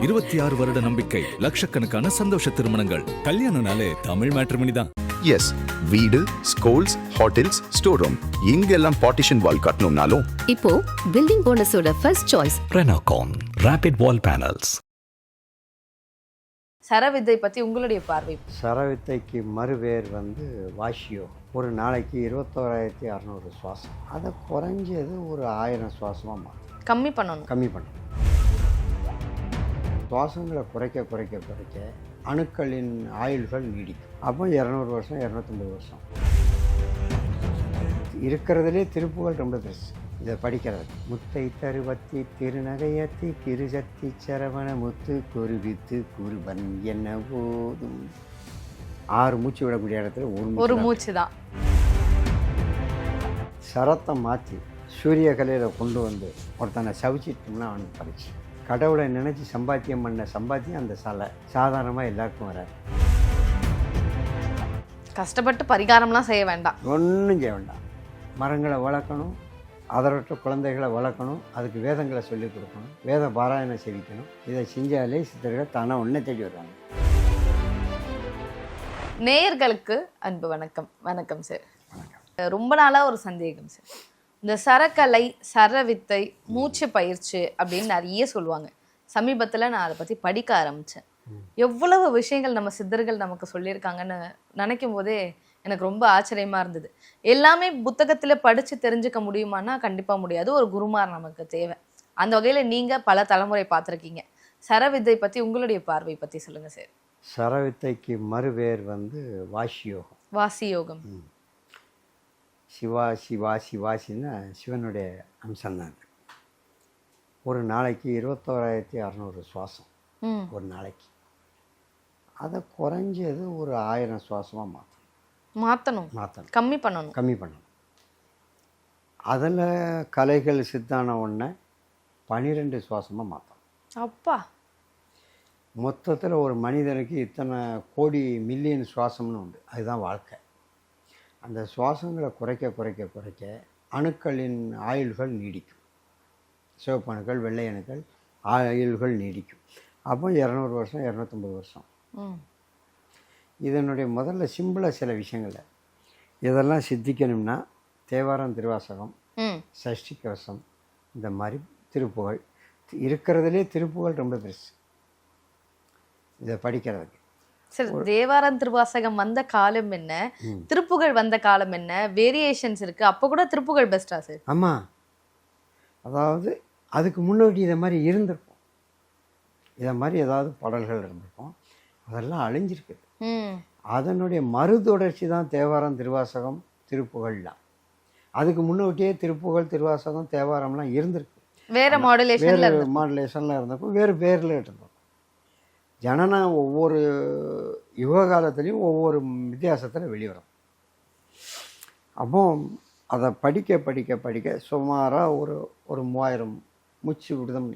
26 வருட நம்பிக்கை, லட்சக்கணக்கான சந்தோஷ திருமணங்கள். கல்யாணம்னாலே தமிழ் மேட்ரிமோனி தான். எஸ், வீடு, ஸ்கூல்ஸ், ஹோட்டல்ஸ், ஸ்டோர் ரூம் இங்கெல்லாம் பார்ட்டிஷன் வால் கட்டணும்னாலும் இப்போ பில்டிங் போனஸோட first choice Renocon Rapid Wall Panels. சரவித்தை பற்றி உங்களுடைய பார்வை? சரவித்தைக்கு மறுபேர் வாஷியோ. ஒரு நாளைக்கு 21,600 சுவாசம். அதை குறைஞ்சது ஒரு 1000 சுவாசமாக கம்மி பண்ணணும். சுவாசங்களை குறைக்க குறைக்க குறைக்க அணுக்களின் ஆயுள்கள் நீடிக்கும். அப்போ 200 வருஷம், 250 வருஷம். இருக்கிறதுலே திருப்புகள் ரொம்ப பெருசு. இதை படிக்கிறது முத்தை தருவத்தி திருநகையத்தி கிருஜத்தி சரவண முத்து குருவித்து குருபன் என்ன போதும். 6 மூச்சு விடக்கூடிய இடத்துல ஒரு மூச்சு தான். சரத்தை மாற்றி சூரிய கலையில் கொண்டு வந்து ஒருத்தனை சவிச்சிட்டோம்னா அவனுக்கு பறிச்சு. கடவுளை நினச்சி சம்பாத்தியம் பண்ண சம்பாத்தியம் அந்த சாதாரணமாக எல்லாருக்கும் வராது. கஷ்டப்பட்டு பரிகாரம்லாம் செய்ய வேண்டாம், ஒன்றும் செய்ய வேண்டாம். மரங்களை வளர்க்கணும், அதரற்ற குழந்தைகளை வளர்க்கணும், அதுக்கு வேதங்களை சொல்லிக் கொடுக்கணும், வேத பாராயணம் செவிக்கணும். இதை செஞ்சாலே சித்தர்கள் தானாக ஒன்றை தேடி வருவாங்க. நேயர்களுக்கு அன்பு வணக்கம். வணக்கம் சார். ரொம்ப நாளாக ஒரு சந்தேகம் சார். இந்த சரக்கலை, சரவித்தை, மூச்சு பயிற்சி அப்படின்னு நிறைய சொல்லுவாங்க. சமீபத்தில் நான் அதை பற்றி படிக்க ஆரம்பித்தேன். எவ்வளவு விஷயங்கள் நம்ம சித்தர்கள் நமக்கு சொல்லியிருக்காங்கன்னு நினைக்கும் போதே எனக்கு ரொம்ப ஆச்சரியமாக இருந்தது. எல்லாமே புத்தகத்தில் படித்து தெரிஞ்சுக்க முடியுமானா கண்டிப்பாக முடியாது. ஒரு குருமார் நமக்கு தேவை. அந்த வகையில் நீங்கள் பல தலைமுறை பார்த்துருக்கீங்க. சரவித்தை பற்றி உங்களுடைய பார்வை பற்றி சொல்லுங்கள் சார். சரவித்தைக்கு மறுபேர் வாஷியோகம். வாசியோகம். சிவாசின்னா சிவனுடைய அம்சம்தான். ஒரு நாளைக்கு 21,600 சுவாசம். ஒரு நாளைக்கு அதை குறைஞ்சது ஒரு 1000 சுவாசமாக மாற்றணும். கம்மி பண்ணணும். அதில் கலைகள் சித்தான ஒன்றை 12 சுவாசமாக மாற்றணும். அப்பா, மொத்தத்தில் ஒரு மனிதனுக்கு இத்தனை கோடி மில்லியன் சுவாசம்னு உண்டு. அதுதான் வாழ்க்கை. அந்த சுவாசங்களை குறைக்க குறைக்க குறைக்க அணுக்களின் ஆயுள்கள் நீடிக்கும். சிவப்பு அணுக்கள், வெள்ளை அணுக்கள் ஆயுள்கள் நீடிக்கும். அப்போ 200 வருஷம், 250 வருஷம். இதனுடைய முதல்ல சிம்பிளாக சில விஷயங்களை இதெல்லாம் சித்திக்கணும்னா தேவாரம், திருவாசகம், சஷ்டி கவசம், இந்த மாதிரி திருப்புகள். இருக்கிறதுலே திருப்புகள் ரொம்ப பெருசு. இதை படிக்கிறதுக்கு சார், தேவாரம் திருவாசகம் வந்த காலம் என்ன, திருப்புகள் வந்த காலம் என்ன, வேரியேஷன்ஸ் இருக்கு. அப்போ கூட திருப்புகள் பெஸ்டா சார்? ஆமாம், அதாவது அதுக்கு முன்னாடி இதை மாதிரி இருந்திருக்கும். இதை மாதிரி ஏதாவது பாடல்கள் இருந்திருக்கும். அதெல்லாம் அழிஞ்சிருக்குது. அதனுடைய மறுதொடர்ச்சி தான் தேவாரம், திருவாசகம், திருப்புகள்லாம். அதுக்கு முன்னோட்டியே திருப்புகள், திருவாசகம், தேவாரம்லாம் இருந்திருக்கு. வேற மாடுலேஷன்ல இருந்தப்போ வேறு பேரில் இருந்தோம். ஜனனம் ஒவ்வொரு யுக காலத்துலேயும் ஒவ்வொரு வித்தியாசத்தில் வெளிவரும். அப்போ அதை படிக்க படிக்க படிக்க சுமாராக ஒரு 3000 மூச்சு விடுதம்.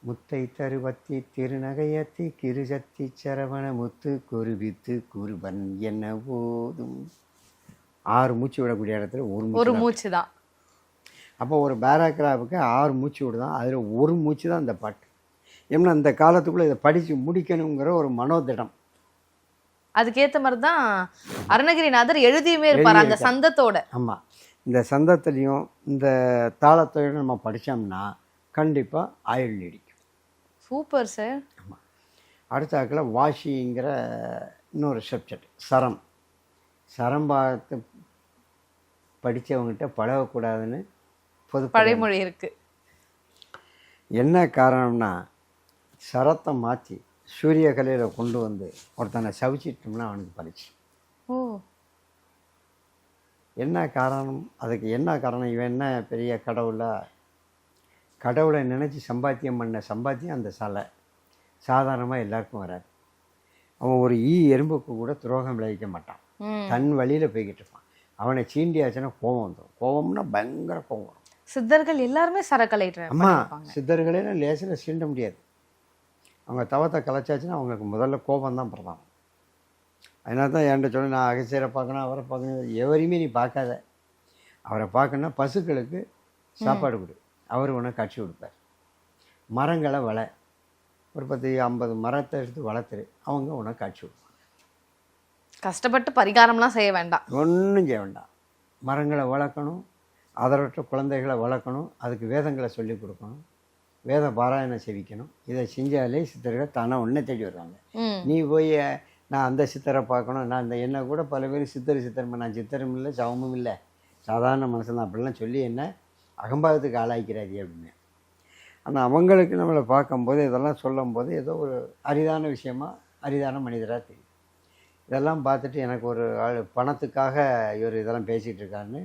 முத்தை தருவத்தி திருநகையத்தி கிருஜத்தி சரவண முத்து குருவித்து குருபன் என்ன போதும். 6 மூச்சு விடக்கூடிய இடத்துல ஒரு மூச்சு தான். அப்போ ஒரு பேராகிராஃபுக்கு 6 மூச்சு விடுதான். அதில் ஒரு மூச்சு தான் இந்த பாட்டு. ஏன்னா அந்த காலத்துக்குள்ளே இதை படித்து முடிக்கணுங்கிற ஒரு மனோதிடம். அதுக்கேற்ற மாதிரி தான் அருணகிரிநாதர் எழுதியுமே இருப்பார் அந்த சந்தத்தோட. ஆமாம், இந்த சந்தத்துலேயும் இந்த தாளத்தோடு நம்ம படித்தோம்னா கண்டிப்பாக ஆயுள் நீடிக்கும். Super sir. ஆமாம். அடுத்தாக்கில் வாஷிங்கிற இன்னொரு சப்ஜெக்ட் சரம் பார்த்து படித்தவங்ககிட்ட பழகக்கூடாதுன்னு பழைமொழி இருக்குது. என்ன காரணம்னா சரத்தை மாற்றி சூரிய கலையில் கொண்டு வந்து ஒருத்தனை சவிச்சிட்டோம்னா அவனுக்கு பறிச்சு. என்ன காரணம்? அதுக்கு என்ன காரணம்? இவன் என்ன பெரிய கடவுளை நினச்சி சம்பாத்தியம் பண்ண சம்பாத்தியம் அந்த சாதாரணமாக எல்லாருக்கும் வராது. அவன் ஒரு எறும்புக்கு கூட துரோகம் விளைவிக்க மாட்டான். தன் வழியில் போய்கிட்டு இருப்பான். அவனை சீண்டியாச்சுன்னா கோபம் வந்துடும். கோபம்னா பயங்கர கோபம் வரும். சித்தர்கள் எல்லாருமே சரக்கலை. ஆமாம், சித்தர்களே லேசில் சீண்ட முடியாது. அவங்க தவத்தை கலைச்சாச்சுன்னா அவங்களுக்கு முதல்ல கோபம் தான் பிரதானம். அதனால தான் என்கிட்ட சொல்லி, நான் அகசியரை பார்க்கணும், அவரை பார்க்கணும், எவரையுமே நீ பார்க்காத. அவரை பார்க்கணுன்னா பசுக்களுக்கு சாப்பாடு கொடு, அவர் உனக்கு காட்சி கொடுப்பார். மரங்களை ஒரு 10-50 மரத்தை எடுத்து வளர்த்துரு, அவங்க உனக்கு காட்சி கொடுப்பாங்க. கஷ்டப்பட்டு பரிகாரம்லாம் செய்ய வேண்டாம். ஒன்றும் செய்ய வேண்டாம். மரங்களை வளர்க்கணும், அதரற்ற குழந்தைகளை வளர்க்கணும், அதுக்கு வேதங்களை சொல்லிக் கொடுக்கணும், வேத பாராயணம் செவிக்கணும். இதை செஞ்சாலே சித்தர்கள் தானே ஒன்றை தேடி வருவாங்க. நீ போய் நான் அந்த சித்தரை பார்க்கணும், நான் இந்த என்ன கூட பல பேர் சித்தர் நான் சித்தரும் இல்லை சவமும் இல்லை சாதாரண மனுஷன் தான் அப்படிலாம் சொல்லி என்ன அகம்பாவத்துக்கு ஆளாக்கிறாரு அப்படின்னு. ஆனால் அவங்களுக்கு நம்மளை பார்க்கும்போது இதெல்லாம் சொல்லும்போது ஏதோ ஒரு அரிதான விஷயமா அரிதான மனிதராக தெரியும். இதெல்லாம் பார்த்துட்டு எனக்கு ஒரு ஆள் பணத்துக்காக இவர் இதெல்லாம் பேசிகிட்டு இருக்காருன்னு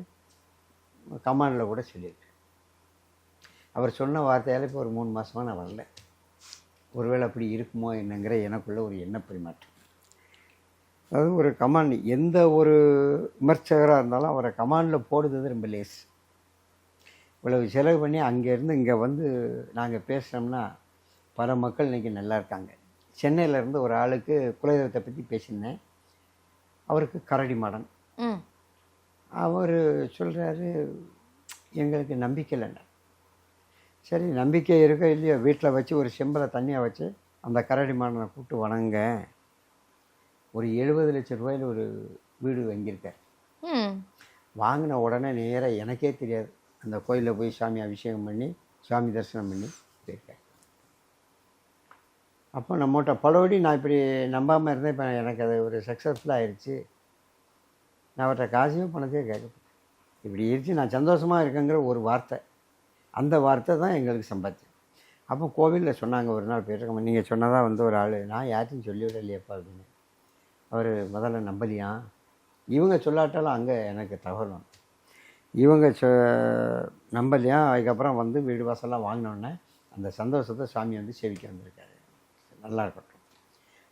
கமாண்டில் கூட சொல்லியிருக்கேன். அவர் சொன்ன வார்த்தையால் இப்போ ஒரு 3 மாதமாக நான் வரல. ஒருவேளை அப்படி இருக்குமோ என்னங்கிற எனக்குள்ள ஒரு எண்ண பரிமாற்றம். அதாவது ஒரு கமாண்ட், எந்த ஒரு விமர்சகராக இருந்தாலும் அவரை கமாண்டில் போடுறது ரொம்ப லேஸ். இவ்வளவு செலவு பண்ணி அங்கேருந்து இங்கே வந்து நாங்கள் பேசுகிறோம்னா பல மக்கள் இன்றைக்கி நல்லா இருக்காங்க. சென்னையிலேருந்து ஒரு ஆளுக்கு குலதெய்வத்தை பற்றி பேசியிருந்தேன். அவருக்கு கரடி மாடன். அவர் சொல்கிறாரு, எங்களுக்கு நம்பிக்கை இல்லைண்ணா. சரி, நம்பிக்கை இருக்க இல்லையோ, வீட்டில் வச்சு ஒரு செம்பில் தண்ணியை வச்சு அந்த கரடி மாடனை கூப்பிட்டு வணங்க. ஒரு 70 லட்சம் ரூபாயில் ஒரு வீடு வாங்கியிருக்கார். வாங்கின உடனே நேராக எனக்கே தெரியாது அந்த கோயிலில் போய் சாமி அபிஷேகம் பண்ணி சாமி தரிசனம் பண்ணி போயிருக்கேன். அப்போ நம்மகிட்ட பலபடி நான் இப்படி நம்பாமல் இருந்தேன். இப்போ எனக்கு அது ஒரு சக்ஸஸ்ஃபுல்லாக ஆயிடுச்சு. நான் அவர்கிட்ட காசையும் பணத்தையும் கேட்கப்பட்டேன். இப்படி இருந்துச்சு, நான் சந்தோஷமாக இருக்கேங்கிற ஒரு வார்த்தை, அந்த வார்த்தை தான் எங்களுக்கு சம்பாத்தியம். அப்போ கோவிலில் சொன்னாங்க, ஒரு நாள் போயிருக்கோம், நீங்கள் சொன்னதாக வந்து ஒரு ஆள், நான் யார்ட்டையும் சொல்லிவிடலையப்பா அப்படின்னு. அவர் முதல்ல நம்பலையாம். இவங்க சொல்லாட்டாலும் அங்கே எனக்கு தகவல் வந்து இவங்க நம்பலையாம். அதுக்கப்புறம் வந்து வீடு வாசல்லாம் வாங்கினோடனே அந்த சந்தோஷத்தை சாமி வந்து சேவிக்க வந்திருக்காரு. நல்லா இருக்கட்டும்.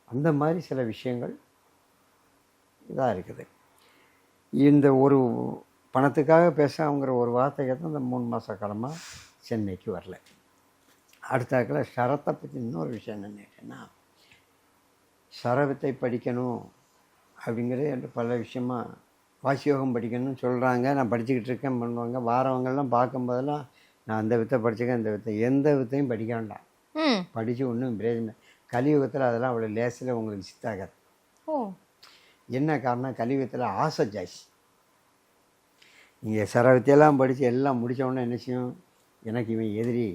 அந்த மாதிரி சில விஷயங்கள் இதாக இருக்குது. இந்த ஒரு பணத்துக்காக பேசாங்கிற ஒரு வார்த்தைக்கு தான் இந்த 3 மாத காலமாக சென்னைக்கு வரல. அடுத்தாக்கில் சரத்தை பற்றி இன்னொரு விஷயம் என்னென்னு கேட்டேன்னா, சரவித்தை படிக்கணும் அப்படிங்கிறது என்று பல விஷயமாக வாசியோகம் படிக்கணும்னு சொல்கிறாங்க. நான் படிச்சுக்கிட்டு இருக்கேன் பண்ணுவாங்க. வாரவங்கள்லாம் பார்க்கும்போதெல்லாம் நான் அந்த வித்தை படிச்சுக்கேன், இந்த வித்தை, எந்த வித்தையும் படிக்க வேண்டாம். படித்து ஒன்றும் பிரயோஜனம். கலியுகத்தில் அதெல்லாம் அவ்வளோ லேசில் உங்களுக்கு சித்தாகாது. என்ன காரணம்? கலியுகத்தில் ஆசை ஜாஸ்தி. நீங்கள் சரவித்தையெல்லாம் படித்து எல்லாம் முடித்தவொடனே என்ன செய்யும், எனக்கு இவன் எதிரி,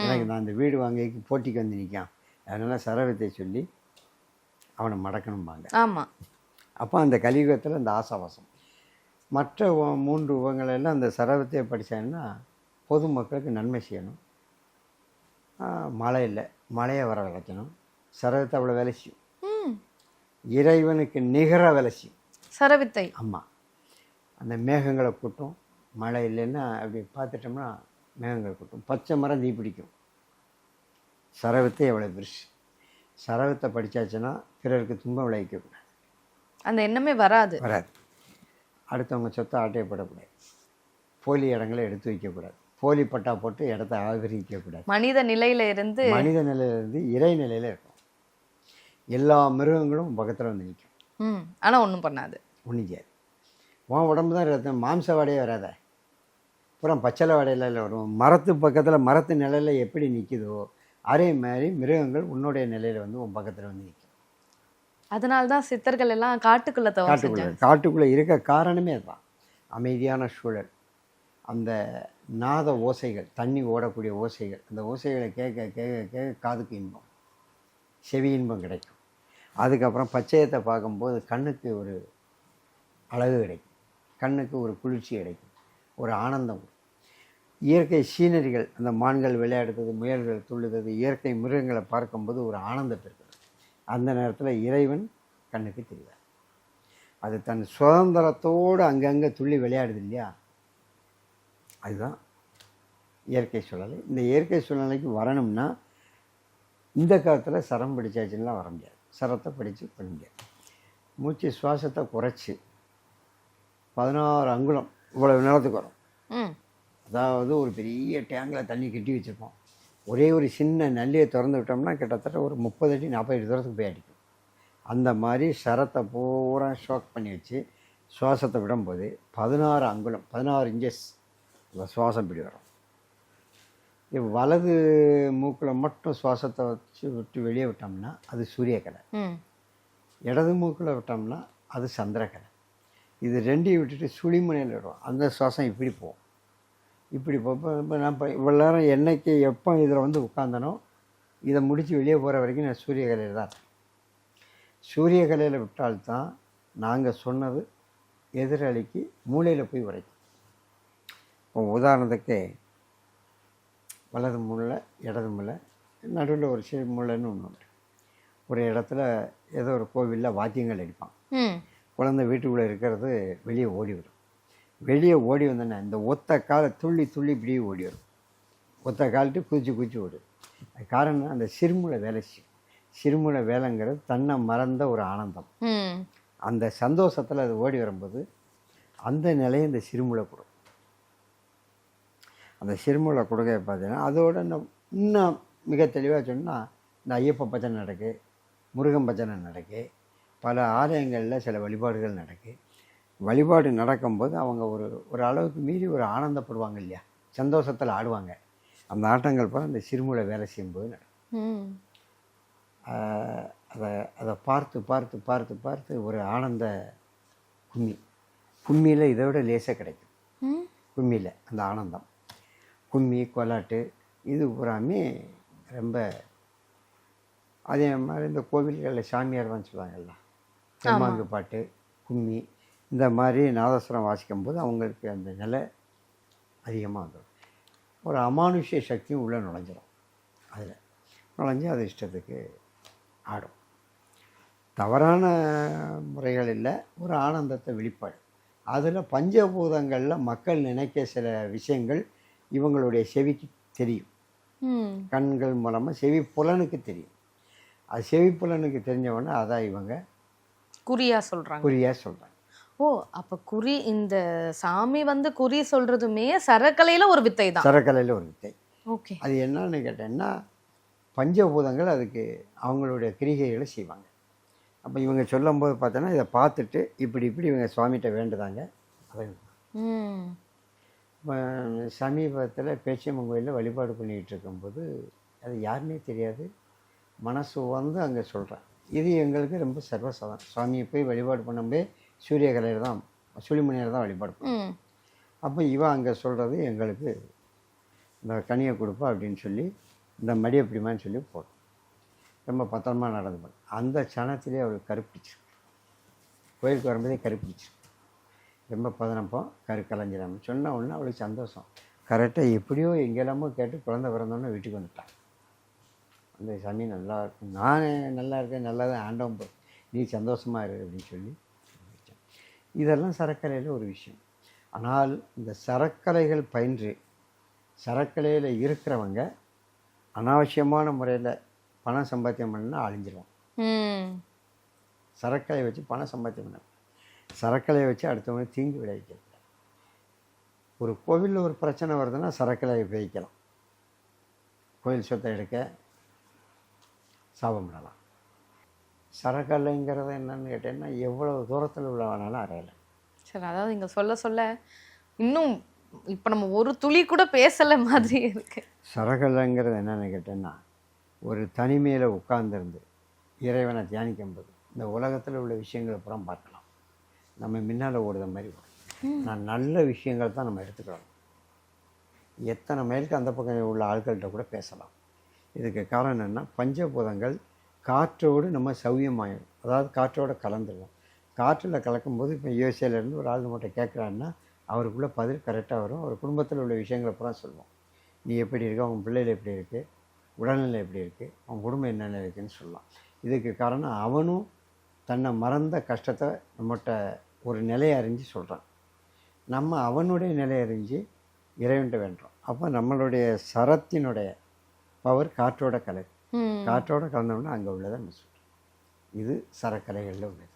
எனக்கு நான் அந்த வீடு வாங்கிக்கு போட்டிக்கு வந்து நிற்கான், அதனால் சரவித்தை சொல்லி அவனை மடக்கணும்பாங்க. ஆமாம். அப்போ அந்த கலியுகத்தில் அந்த ஆசாவாசம். மற்ற 3 யுகங்களெல்லாம் அந்த சரவித்தையை படித்தாங்கன்னா பொதுமக்களுக்கு நன்மை செய்யணும். மழை இல்லை, மழையை வர விளைக்கணும். சரவித்தை அவ்வளோ வேலை செய்யும். இறைவனுக்கு நிகராக வேலை செய்யும் சரவித்தை. ஆமாம். அந்த மேகங்களை கூட்டும். மழை இல்லைன்னா அப்படி பார்த்துட்டோம்னா மேகங்கள் கூட்டும். பச்சை மரம் தீப்பிடிக்கும். சரவித்தை எவ்வளோ பெருசு. சரவித்தை படித்தாச்சுன்னா பிறருக்கு துன்பம் விளைவிக்கக்கூடாது. அந்த எண்ணமே வராது. அடுத்தவங்க சொத்தை ஆட்டையப்படக்கூடாது. போலி இடங்களை எடுத்து வைக்கக்கூடாது. போலி பட்டா போட்டு இடத்த ஆதரிக்கக்கூடாது. மனித நிலையிலிருந்து இறை நிலையில் இருக்கும். எல்லா மிருகங்களும் பக்கத்தில் வந்து நிற்கும். ஆனால் ஒன்றும் பண்ணாது, ஒன்றும் செய்யாது. உன் உடம்பு தான் ரத்தம், மாம்ச வாடையே வராத, அப்புறம் பச்சளை வாடையில் வரும். மரத்து பக்கத்தில் மரத்து நிலையில் எப்படி நிற்குதோ அதே மாதிரி மிருகங்கள் உன்னுடைய நிலையில் வந்து உன் பக்கத்தில் வந்து நிற்கும். அதனால தான் சித்தர்கள் எல்லாம் காட்டுக்குள்ளே இருக்க காரணமே அதுதான். அமைதியான சூழல், அந்த நாத ஓசைகள், தண்ணி ஓடக்கூடிய ஓசைகள், அந்த ஓசைகளை கேட்க கேட்க கேட்க காதுக்கு இன்பம், செவி இன்பம் கிடைக்கும். அதுக்கப்புறம் பச்சையத்தை பார்க்கும்போது கண்ணுக்கு ஒரு அழகு கிடைக்கும், கண்ணுக்கு ஒரு குளிர்ச்சி கிடைக்கும், ஒரு ஆனந்தம். இயற்கை சீனரிகள், அந்த மான்கள் விளையாடுறது, முயல்கள் துள்ளுறது, இயற்கை மிருகங்களை பார்க்கும்போது ஒரு ஆனந்தம் இருக்கிறது. அந்த நேரத்தில் இறைவன் கண்ணுக்கு தெரிவார். அது தன் சுதந்திரத்தோடு அங்கங்கே துள்ளி விளையாடுது இல்லையா, அதுதான் இயற்கை சூழ்நிலை. இந்த இயற்கை சூழ்நிலைக்கு வரணும்னா இந்த காலத்தில் சரம் படித்தாச்சுன்னா வர முடியாது. சரத்தை படித்து பண்ண முடியாது. மூச்சு சுவாசத்தை குறைச்சி 16 அங்குலம் இவ்வளவு நேரத்துக்கு வரும். அதாவது ஒரு பெரிய டேங்கில் தண்ணி கட்டி வச்சுருப்போம். ஒரே ஒரு சின்ன நல்லியை திறந்து விட்டோம்னா கிட்டத்தட்ட ஒரு 30 அடி 40 அடி தூரத்துக்கு போய் அடிக்கும். அந்த மாதிரி சரத்தை பூரா ஷோக் பண்ணி வச்சு சுவாசத்தை விடும்போது 16 அங்குலம் 16 இன்ச்சஸ் சுவாசம் பிடி வரும். வலது மூக்கில் மட்டும் சுவாசத்தை வச்சு விட்டு வெளியே விட்டோம்னா அது சூரியக்கலை, ம் இடது மூக்கில் விட்டோம்னா அது சந்திரக்கலை. இது ரெண்டையும் விட்டுட்டு சுழிமுனையில் விடுவோம், அந்த சுவாசம் இப்படி போகும். இப்படி இப்போ நான் இப்போ இவ்வளோ நேரம் என்னைக்கு எப்போ இதில் வந்து உட்காந்தனோ இதை முடித்து வெளியே போகிற வரைக்கும் நான் சூரியகலையில் தான் இருக்கேன். சூரியகலையில் விட்டால்தான் நாங்கள் சொன்னது எதிராளிக்கு மூளையில் போய் உரைக்கும். இப்போ உதாரணத்துக்கு வலது மூளை இடது மூளை நடுவில் ஒரு மூளைன்னு ஒன்று உண்டு. ஒரு இடத்துல ஏதோ ஒரு கோவிலில் வாத்தியங்கள் அடிப்பான், ம் குழந்தை வீட்டுக்குள்ளே இருக்கிறது வெளியே ஓடிவிடும். வெளியே ஓடி வந்தோன்னே இந்த ஒத்த காலை துள்ளி துள்ளி இப்படியே ஓடி வரும், ஒத்த காலிட்டு குதிச்சு குதிச்சு ஓடும். அது காரணம் அந்த சிறுமூளை வேலை செய்யும். சிறுமூளை வேலைங்கிறது தன்னை மறந்த ஒரு ஆனந்தம். ம் அந்த சந்தோஷத்தில் அது ஓடி வரும்போது அந்த நிலையை இந்த சிறுமூளை கொடுக்கும். அந்த சிறுமூளை கொடுக்க பார்த்தீங்கன்னா அதோட இன்னும் மிக தெளிவாக சொன்னால் இந்த ஐயப்ப பஜனை நடக்கு, முருகன் பஜனை நடக்கு, பல ஆலயங்களில் சில வழிபாடுகள் நடக்கு. வழிபாடு நடக்கும்போது அவங்க ஒரு அளவுக்கு மீறி ஒரு ஆனந்தப்படுவாங்க இல்லையா, சந்தோஷத்தில் ஆடுவாங்க. அந்த ஆட்டங்கள் போல் அந்த சிறுமூளை வேலை செய்யும்போது நடக்கும். அதை பார்த்து பார்த்து பார்த்து பார்த்து ஒரு ஆனந்த கும்மியில் இதை விட லேசாக கிடைக்கும். கும்மியில் அந்த ஆனந்தம், கும்மி கோலாட்டு இது பூராமே ரொம்ப. அதே மாதிரி இந்த கோவில்களில் சாமியார் தான் சொல்லுவாங்கல்ல, தெம்மாங்கு பாட்டு, கும்மி, இந்த மாதிரி நாதஸ்வரம் வாசிக்கும்போது அவங்களுக்கு அந்த நிலை அதிகமாக வந்துடும். ஒரு அமானுஷ்ய சக்தியும் உள்ளே நுழைஞ்சிடும். அதில் நுழைஞ்சு அது இஷ்டத்துக்கு ஆடும். தவறான முறைகள் இல்லை, ஒரு ஆனந்தத்தை வெளிப்பாடு. அதில் பஞ்சபூதங்களில் மக்கள் நினைக்க சில விஷயங்கள் இவங்களுடைய செவிக்கு தெரியும். கண்கள் மூலமாக செவி புலனுக்கு தெரியும். அது செவி புலனுக்கு தெரிஞ்சவொன்னே அதான் இவங்க குறியா சொல்கிறாங்க. ஓ, அப்போ குறி, இந்த சாமி வந்து குறி சொல்கிறதுமே சரக்கலையில் ஒரு வித்தை தான். சரக்கலையில் ஒரு வித்தை. ஓகே. அது என்னன்னு கேட்டேன்னா பஞ்சபூதங்கள் அதுக்கு அவங்களுடைய கிரிகைகளை செய்வாங்க. அப்போ இவங்க சொல்லும்போது பார்த்தோன்னா இதை பார்த்துட்டு இப்படி இவங்க சுவாமிகிட்ட வேண்டுதாங்க. அதை சமீபத்தில் பேச்சியம்மன் கோயிலில் வழிபாடு பண்ணிகிட்டு இருக்கும்போது அது யாருன்னே தெரியாது, மனசு வந்து அங்கே சொல்கிறேன். இது எங்களுக்கு ரொம்ப சர்வசாதாரணம். சுவாமியை போய் வழிபாடு பண்ணும்போது சூரியகலையில் தான், சுழிமுனையில் தான் வழிபாடு பண்ணுவோம். அப்போ இவன் அங்கே சொல்கிறது எங்களுக்கு இந்த கனியை கொடுப்பா அப்படின்னு சொல்லி இந்த மடி எப்படிமான்னு சொல்லி போடும். ரொம்ப பத்திரமா நடந்து போடும். அந்த சனத்திலே அவளுக்கு கருப்பிடிச்சிருக்கு. கோயிலுக்கு வரும்போதே கருப்பிடிச்சிருக்கு. ரொம்ப பதனப்போ கலைஞ்சிடாமல் சொன்ன உடனே அவளுக்கு சந்தோஷம். கரெக்டாக எப்படியோ எங்கெல்லாமோ கேட்டு குழந்தை பிறந்தோன்னே வீட்டுக்கு வந்துட்டான். அந்த சாமி நல்லா இருக்கும், நான் நல்லா இருக்கேன், நல்லா தான் ஆண்டவன் போ, நீ சந்தோஷமாக இரு அப்படின்னு சொல்லி. இதெல்லாம் சரக்கலையில் ஒரு விஷயம். ஆனால் இந்த சரக்கலைகள் பயின்று சரக்கலையில் இருக்கிறவங்க அனாவசியமான முறையில் பணம் சம்பாத்தியம் பண்ணால் அழிஞ்சிருவோம். சரக்கலையை வச்சு பணம் சம்பாத்தியம் பண்ண, சரக்கலையை வச்சு அடுத்தவங்க தீங்கு விளைவிக்கிறது. ஒரு கோவிலில் ஒரு பிரச்சனை வருதுன்னா சரக்கலையை உபயோகிக்கலாம். கோயில் சொத்தை எடுக்க சாபம் பண்ணலாம். சரக்கலைங்கிறது என்னன்னு கேட்டேன்னா எவ்வளோ தூரத்தில் உள்ளவனாலும் அறையலை. சரி, அதாவது இங்கே சொல்ல இன்னும் இப்போ நம்ம ஒரு துளி கூட பேசலை மாதிரி இருக்கு. சரக்கலைங்கிறது என்னென்னு கேட்டேன்னா ஒரு தனிமையில் உட்கார்ந்துருந்து இறைவனை தியானிக்கும்போது இந்த உலகத்தில் உள்ள விஷயங்களை புறம் பார்க்கலாம். நம்ம முன்னால் ஓடுத மாதிரி வரும். நான் நல்ல விஷயங்கள் தான் நம்ம எடுத்துக்கிறோம். எத்தனை மைலுக்கு அந்த பக்கம் உள்ள ஆட்கள்கிட்ட கூட பேசலாம். இதுக்கு காரணம் என்னென்னா பஞ்சபூதங்கள் காற்றோடு நம்ம சௌரியமாயிடும். அதாவது காற்றோடு கலந்துடுவோம். காற்றில் கலக்கும்போது இப்போ யோசியிலேருந்து ஒரு ஆள் நம்மகிட்ட கேட்குறான்னா அவருக்குள்ளே பதில் கரெக்டாக வரும். அவர் குடும்பத்தில் உள்ள விஷயங்களை பூரா சொல்லுவோம். நீ எப்படி இருக்க, அவங்க பிள்ளைகள் எப்படி இருக்குது, உடல்நிலை எப்படி இருக்குது, அவங்க குடும்பம் என்னென்ன இருக்குதுன்னு சொல்லலாம். இதுக்கு காரணம் அவனும் தன்னை மறந்த கஷ்டத்தை நம்மகிட்ட ஒரு நிலையை அறிஞ்சு சொல்கிறான். நம்ம அவனுடைய நிலையை அறிஞ்சு இறைவன்கிட்ட வேண்டுறோம். அப்போ நம்மளுடைய சரத்தினுடைய பவர் காற்றோட கலர், காற்றோட கலந்தோம்னா அங்கே உள்ளதை நம்ம சொல்கிறோம். இது சரக்கலைகளில் உள்ளது.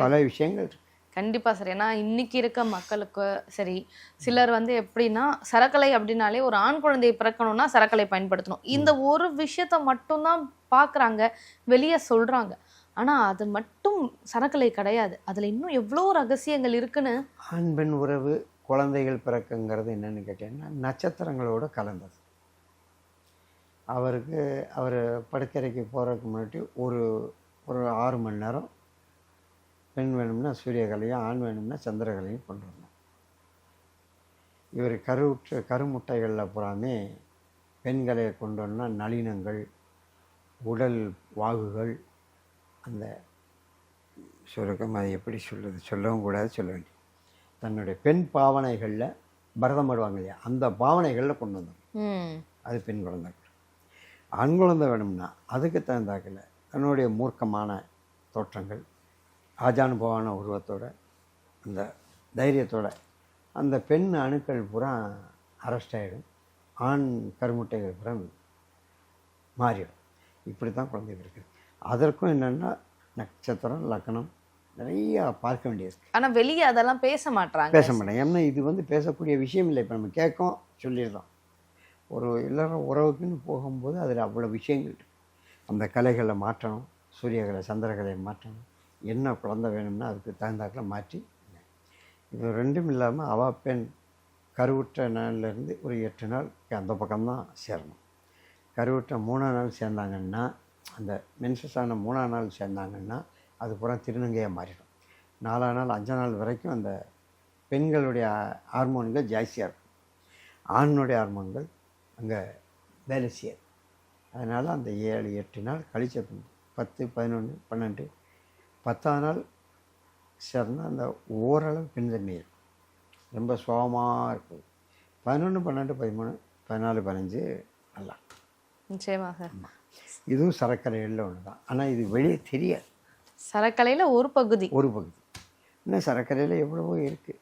பல விஷயங்கள் இருக்கு. கண்டிப்பாக சார். ஏன்னா இன்னைக்கு இருக்க மக்களுக்கு சரி, சிலர் வந்து எப்படின்னா சரக்கலை அப்படின்னாலே ஒரு ஆண் குழந்தையை பிறக்கணும்னா சரக்கலை பயன்படுத்தணும், இந்த ஒரு விஷயத்த மட்டும்தான் பார்க்குறாங்க, வெளியே சொல்கிறாங்க. ஆனால் அது மட்டும் சரக்கலை கிடையாது. அதில் இன்னும் எவ்வளோ ரகசியங்கள் இருக்குன்னு. ஆண் பெண் உறவு, குழந்தைகள் பிறக்குங்கிறது என்னென்னு கேட்டீங்கன்னா நட்சத்திரங்களோட கலந்தது. அவர் படுக்கறைக்கு போகிறதுக்கு முன்னாடி ஒரு ஒரு 6 மணி நேரம் பெண் வேணும்னா சூரியகலையும், ஆண் வேணும்னா சந்திரகலையும் கொண்டு வரணும். இவர் கருமுட்டைகளில் பூராமே பெண்களை கொண்டு வரணும்னா நளினங்கள், உடல் வாகுகள், அந்த சுருக்கம் அது எப்படி சொல்லவும் கூடாது, சொல்ல வேண்டிய தன்னுடைய பெண் பாவனைகளில் பரதம் ஆடுவாங்க இல்லையா, அந்த பாவனைகளில் கொண்டு வந்துடும். அது பெண் குழந்தை. ஆண் குழந்தை வேணும்னா அதுக்கு தகுந்தாக்கில் தன்னுடைய மூர்க்கமான தோற்றங்கள், ஆஜானுபவான உருவத்தோட, அந்த தைரியத்தோட அந்த பெண் அணுக்கள் பூரா அரெஸ்ட் ஆகிடும், ஆண் கருமுட்டைகள் பூரா மாறிடும். இப்படி தான் குழந்தைகள் இருக்குது. அதற்கும் என்னென்னா நட்சத்திரம், லக்னம் நிறையா பார்க்க வேண்டியது. ஆனால் வெளியே அதெல்லாம் பேச மாட்டாங்க. ஏன்னா இது பேசக்கூடிய விஷயம் இல்லை. இப்போ நம்ம கேட்கும் சொல்லிடுறோம். ஒரு எல்லாரும் உறவுக்குன்னு போகும்போது அதில் அவ்வளோ விஷயங்கள் இருக்குது. அந்த கலைகளை மாற்றணும், சூரியகலை சந்திரகலை மாற்றணும், என்ன குழந்தை வேணும்னா அதுக்கு தகுந்தாக்கில் மாற்றி. இது ரெண்டும் இல்லாமல் அவள் பெண் கருவுற்ற நாள்லேருந்து ஒரு 8 நாள் அந்த பக்கம்தான் சேரணும். கருவுற்ற 3ஆம் நாள் சேர்ந்தாங்கன்னா, அந்த மென்சஸான 3ஆம் நாள் சேர்ந்தாங்கன்னா அது பூரா திருநங்கையாக மாறிடும். 4ஆம் நாள் 5ஆம் நாள் வரைக்கும் அந்த பெண்களுடைய ஹார்மோன்கள் ஜாஸ்தியாக இருக்கும், ஆணுடைய ஹார்மோன்கள் அங்கே வேலை செய்யாது. அதனால் அந்த 7-8 நாள் கழிச்ச 10, 11, 12, 10ஆம் நாள் சேர்ந்தால் அந்த ஓரளவு பெண்தன்மை இருக்கும், ரொம்ப சுகமாக இருக்கும். 11, 12, 13, 14, 15 நல்லா நிச்சயமாக. இதுவும் சரக்கரைகளில் ஒன்று தான். ஆனால் இது வெளியே தெரியாது. சரக்கலையில் ஒரு பகுதி இன்னும் சரக்கரையில் எவ்வளவோ இருக்குது.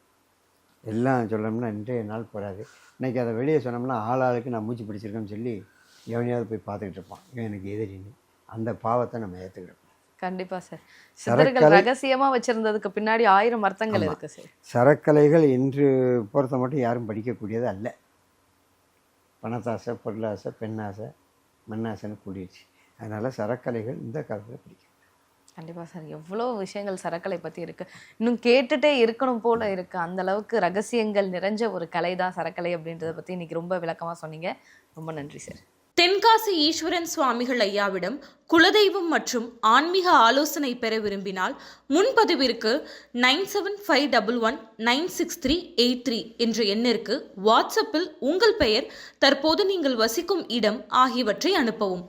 எல்லாம் சொல்லணும்னா இன்றைய நாள் போகாது. இன்றைக்கி அதை வெளியே சொன்னோம்னா ஆளாளுக்கு நான் மூச்சு பிடிச்சிருக்கேன்னு சொல்லி எவனையாவது போய் பார்த்துக்கிட்டு இருப்பான், இவன் எனக்கு எதிரின்னு. அந்த பாவத்தை நம்ம ஏற்றுக்கிட்டோம். கண்டிப்பாக சார். சித்தர்கள் ரகசியமாக வச்சுருந்ததுக்கு பின்னாடி 1000 அர்த்தங்கள் இருக்குது சார். சரக்கலைகள் இன்று பொறுத்த மட்டும் யாரும் படிக்கக்கூடியது அல்ல. பணத்தாசை, பொருளாசை, பெண்ணாசை, மண்ணாசைன்னு கூடிடுச்சு. அதனால் சரக்கலைகள் இந்த காலத்தில் பிடிக்கும். கண்டிப்பாக சார். எவ்வளோ விஷயங்கள் சரக்கலை பற்றி இருக்குது, இன்னும் கேட்டுகிட்டே இருக்கணும் போல் இருக்குது. அந்தளவுக்கு ரகசியங்கள் நிறைஞ்ச ஒரு கலை தான் சரக்கலை அப்படின்றத பற்றி இன்றைக்கி ரொம்ப விளக்கமாக சொன்னீங்க. ரொம்ப நன்றி சார். தென்காசி ஈஸ்வரன் சுவாமிகள் ஐயாவிடம் குலதெய்வம் மற்றும் ஆன்மீக ஆலோசனை பெற விரும்பினால் முன்பதிவிற்கு 9751196383 என்ற எண்ணிற்கு வாட்ஸ்அப்பில் உங்கள் பெயர், தற்போது நீங்கள் வசிக்கும் இடம் ஆகியவற்றை அனுப்பவும்.